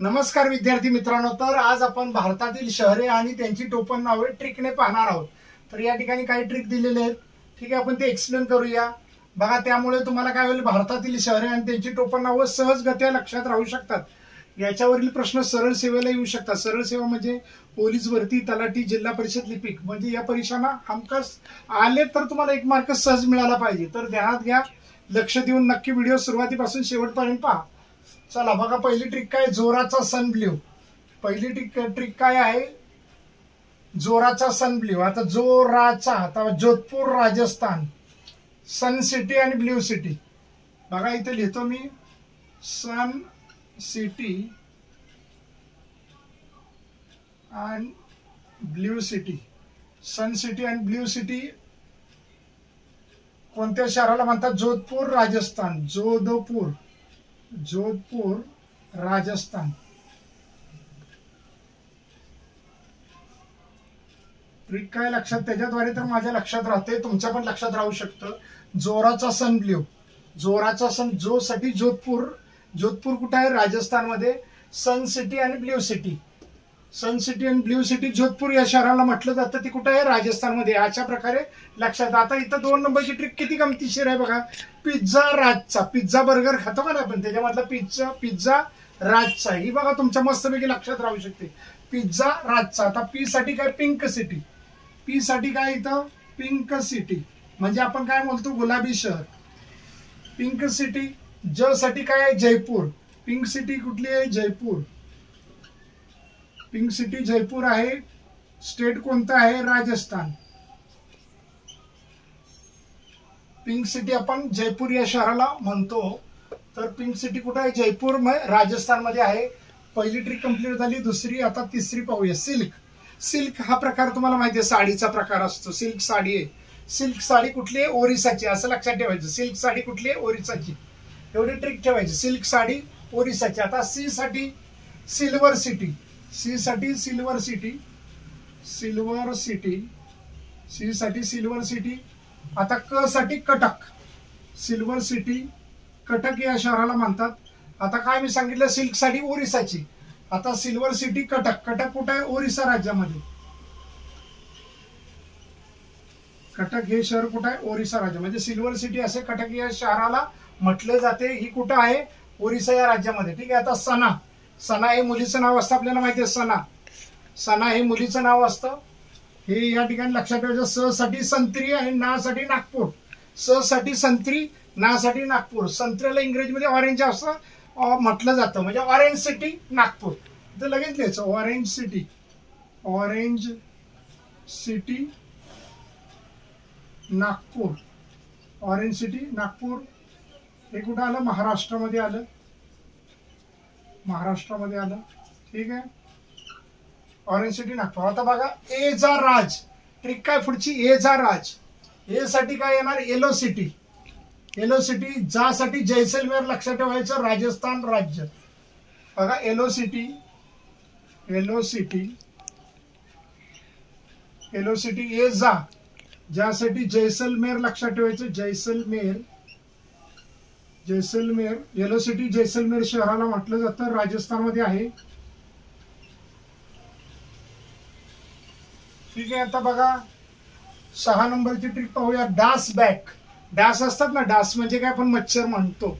नमस्कार विद्यार्थी मित्रांनो, तर आज आपण भारतातील शहरे आणि त्यांची टोपण नावे ट्रिकने पाहणार आहोत। तर या ठिकाणी काही ट्रिक दिलेले आहेत, ठीक आहे, आपण ते एक्सप्लेन करूया बघा। त्यामुळे तुम्हाला काय होईल, भारतातील शहरे आणि त्यांची टोपण नावे सहजगत्या लक्षात राहू शकतात। याच्यावरील प्रश्न सरळ सेवेला येऊ शकतात। सरळ सेवा म्हणजे पोलीस भरती, तलाठी, जिल्हा परिषद लिपिक, म्हणजे या परीक्षांना हमखास आले तर तुम्हाला 1 मार्क सहज मिळाला पाहिजे। तर ध्यानात घ्या, लक्ष देऊन नक्की व्हिडिओ सुरुवातीपासून शेवटपर्यंत पहा। चला बघा, पहिली ट्रिक काय, जोराचा सन ब्ल्यू। पहिली ट्रिक काय आहे, जोराचा सन ब्ल्यू। आता जोराचा, आता जोधपूर राजस्थान, सन सिटी आणि ब्ल्यू सिटी। बघा इथे लिहितो मी, सन सिटी आणि ब्ल्यू सिटी। सन सिटी आणि ब्ल्यू सिटी कोणत्या शहराला म्हणतात? जोधपूर राजस्थान, जोधपूर राजस्थान। ट्रिक काय लक्षात, त्याच्याद्वारे तर माझ्या लक्षात राहते, तुमच्या पण लक्षात राहू शकतं। जोराचा सन ब्ल्यू, जोराचा सन, जो साठी जोधपूर, जोधपूर कुठे आहे? राजस्थान मध्ये। सन सिटी आणि ब्ल्यू सिटी, सन सिटी आणि ब्ल्यू सिटी, जोधपूर या शहराला म्हटलं जातं, ती कुठे आहे? राजस्थान मध्ये। अशा प्रकारे लक्षात। आता इथं 2 नंबरची ट्रिक किती गमतीशीर आहे बघा, पिझ्झा राजचा। पिझ्झा बर्गर खातो का ना आपण, त्याच्यामधला पिझ्झा राजचा, ही बघा तुमच्या मस्तपैकी लक्षात राहू शकते, पिझ्झा राजचा। आता पी साठी काय, पिंक सिटी। पी साठी काय इथं, पिंक सिटी, म्हणजे आपण काय बोलतो, गुलाबी शहर, पिंक सिटी। ज साठी काय आहे, जयपूर। पिंक सिटी कुठली आहे? जयपूर। पिंक सिटी जयपूर आहे। स्टेट कोणता आहे? राजस्थान। पिंक सिटी आपण जयपूर या शहराला म्हणतो, तर पिंक सिटी कुठे आहे? जयपूर राजस्थान मध्ये आहे। पहिली ट्रिक कंप्लीट झाली। दुसरी, आता तिसरी पाहूया, सिल्क। सिल्क हा प्रकार तुम्हाला माहिती आहे, साडीचा प्रकार असतो, सिल्क साडी आहे। सिल्क साडी कुठली आहे? ओरिसाची, असं लक्षात ठेवायचं। सिल्क साडी कुठली आहे? ओरिसाची, एवढी ट्रिक ठेवायची, सिल्क साडी ओरिसाची। आता सी साठी सिल्वर सिटी। सी साठी silver city, silver city, C साठी सिल्वर सिटी। आता क साठी कटक, सिल्वर सिटी, कटक या शहराला म्हणतात। आता काय मी सांगितलं, सिल्क साडी ओरिसाची, आता सिल्वर सिटी कटक। कटक कुठे आहे? ओरिसा राज्यामध्ये। कटक हे शहर कुठे आहे? ओरिसा राज्य, म्हणजे सिल्वर सिटी असे कटक या शहराला म्हटले जाते। ही कुठं आहे? ओरिसा या राज्यामध्ये, ठीक आहे। आता सना, सना हे मुलीचं नाव असतं, आपल्याला माहिती आहे, सना, सना हे मुलीचं नाव असतं। हे या ठिकाणी लक्षात ठेवायचं। स साठी संत्री आणि ना साठी नागपूर। स साठी संत्री, ना साठी नागपूर। संत्र्याला इंग्रजीमध्ये ऑरेंज असं म्हटलं जातं, म्हणजे ऑरेंज सिटी नागपूर। तर लगेच लिहायचं, orange city, orange city Nagpur, orange city Nagpur. हे कुठं आलं? महाराष्ट्रामध्ये आलं, महाराष्ट्रामध्ये आलं, ठीक आहे, ऑरेंज सिटी नागपूर। आता बघा, ए जा राज, ट्रिक काय पुढची, ए जा राज। ए साठी काय येणार? Yellow city, yellow city. J साठी जैसलमेर, लक्षात ठेवायचं, राजस्थान राज्य। बघा, yellow city, yellow city, yellow city. A J, ज्यासाठी जैसलमेर, लक्षात ठेवायचं, जैसलमेर, जैसलमेर, येलो सिटी जैसलमेर शहराला म्हटलं जातं, राजस्थान मध्ये आहे, ठीक आहे। आता बघा 6 नंबरची ट्रिक पाहूया, डास बॅक। डास असतात ना, डास म्हणजे काय, आपण मच्छर म्हणतो,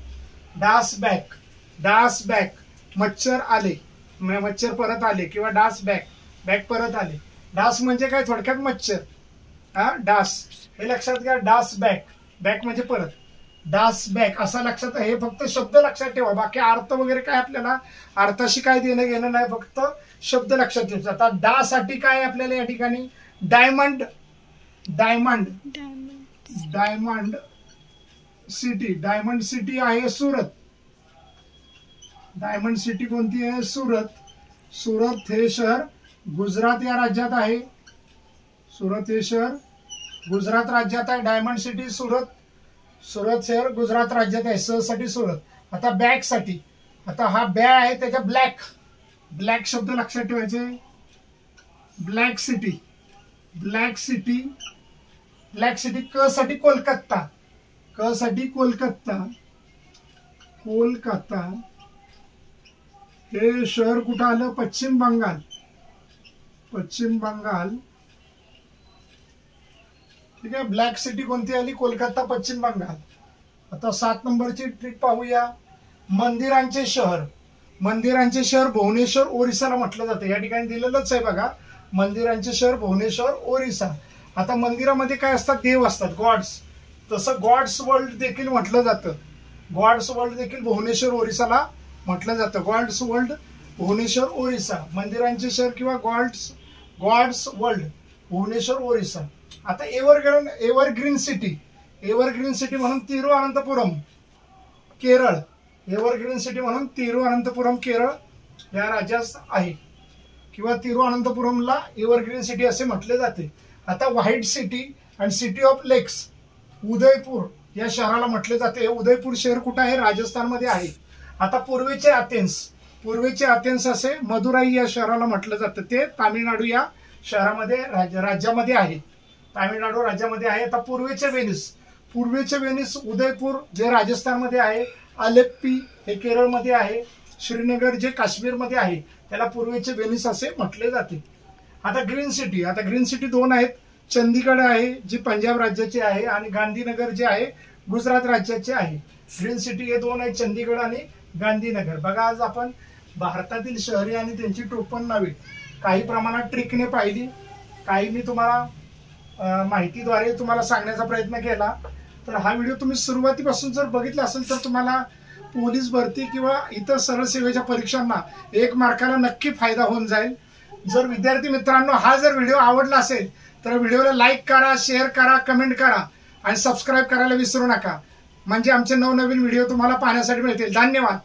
डास बॅक, डास बॅक, मच्छर आले, मच्छर परत आले, किंवा डास बॅक, बॅक परत आले। डास म्हणजे काय, थोडक्यात मच्छर, हा, डास, हे लक्षात घ्या, डास बॅक, बॅक म्हणजे परत, डास बॅक असा लक्षात, हे फक्त शब्द लक्षात ठेवा, बाकी अर्थ वगैरे काय आपल्याला अर्थाशी काय देणं घेणं नाही, फक्त शब्द लक्षात ठेवायचा। आता डा साठी काय आपल्याला या ठिकाणी, diamond, diamond, diamond city, diamond city आहे सुरत। डायमंड सिटी कोणती आहे? सुरत। सुरत हे शहर गुजरात या राज्यात आहे, सुरत हे शहर गुजरात राज्यात आहे। डायमंड सिटी सुरत, सुरत शहर गुजरात राज्यात आहे। स साठी सुरत। आता बॅक साठी, आता हा बॅ आहे, त्याच्या ब्लॅक, ब्लॅक शब्द लक्षात ठेवायचे, black city, black city, black city. क साठी कोलकाता, क साठी कोलकाता, कोलकाता, हे शहर कुठं आलं? पश्चिम बंगाल. पश्चिम बंगाल. ठीक आहे. ब्लॅक सिटी कोणती आली? कोलकाता, पश्चिम बंगाल. आता 7 नंबरची ट्रिक पाहूया. मंदिरांचे शहर. मंदिरांचे शहर भुवनेश्वर ओरिसाला म्हटलं जातं. या ठिकाणी दिलेलंच आहे बघा, मंदिरांचे शहर भुवनेश्वर ओरिसा. आता मंदिरामध्ये काय असतात? देव असतात, गॉड्स. तसं गॉड्स वर्ल्ड देखील म्हटलं जातं. गॉड्स वर्ल्ड देखील भुवनेश्वर ओरिसाला म्हटलं जातं. Gods world Bhubaneswar Orissa. मंदिरांचे शहर किंवा गॉड्स वर्ल्ड भुवनेश्वर ओरिसा. आता एव्हरग्रीन सिटी. एव्हरग्रीन सिटी म्हणून तिरुअनंतपुरम, केरळ. एव्हरग्रीन सिटी म्हणून तिरुअनंतपुरम, केरळ या राज्यात आहे, किंवा तिरुअनंतपुरमला एव्हरग्रीन सिटी असे म्हटले जाते. आता व्हाईट सिटी आणि सिटी ऑफ लेक्स, उदयपूर या शहराला म्हटले जाते. उदयपूर शहर कुठे आहे? राजस्थानमध्ये आहे. आता पूर्वेचे अथेन्स. पूर्वेचे अथेन्स असे मदुराई या शहराला म्हटलं जातं. ते तामिळनाडू या शहरामध्ये राज्यामध्ये आहे. तामिळनाडू राज्यामध्ये आहे. आता पूर्वेचे वेनिस. पूर्वेचे वेनिस उदयपूर जे राजस्थानमध्ये आहे. अलेप्पी हे केरळमध्ये आहे. श्रीनगर जे काश्मीरमध्ये आहे त्याला पूर्वेचे वेनिस असे म्हटले जाते. आता ग्रीन सिटी. आता ग्रीन सिटी 2 आहेत. चंदीगड आहे जी पंजाब राज्याची आहे, आणि गांधीनगर जे आहे गुजरात राज्याचे आहे. ग्रीन सिटी हे 2 आहेत, चंदीगड आणि गांधीनगर. बघा, आज आपण भारतातील शहरे आणि त्यांची टोपण नावे काही प्रमाणात ट्रिकने पाहिली. काही मी तुम्हाला माहितीद्वारे तुम्हाला सांगण्याचा प्रयत्न केला. तर हा व्हिडिओ तुम्ही सुरुवातीपासून जर बघितला असेल तर तुम्हाला पोलीस भरती किंवा इतर सरळ सेवेच्या परीक्षांना 1 मार्काला नक्की फायदा होऊन जाईल. जर विद्यार्थी मित्रांनो हा जर व्हिडिओ आवडला असेल तर व्हिडिओला लाईक करा, शेअर करा, कमेंट करा आणि सबस्क्राईब करायला विसरू नका. म्हणजे आमचे नवनवीन व्हिडिओ तुम्हाला पाहण्यासाठी मिळतील. धन्यवाद.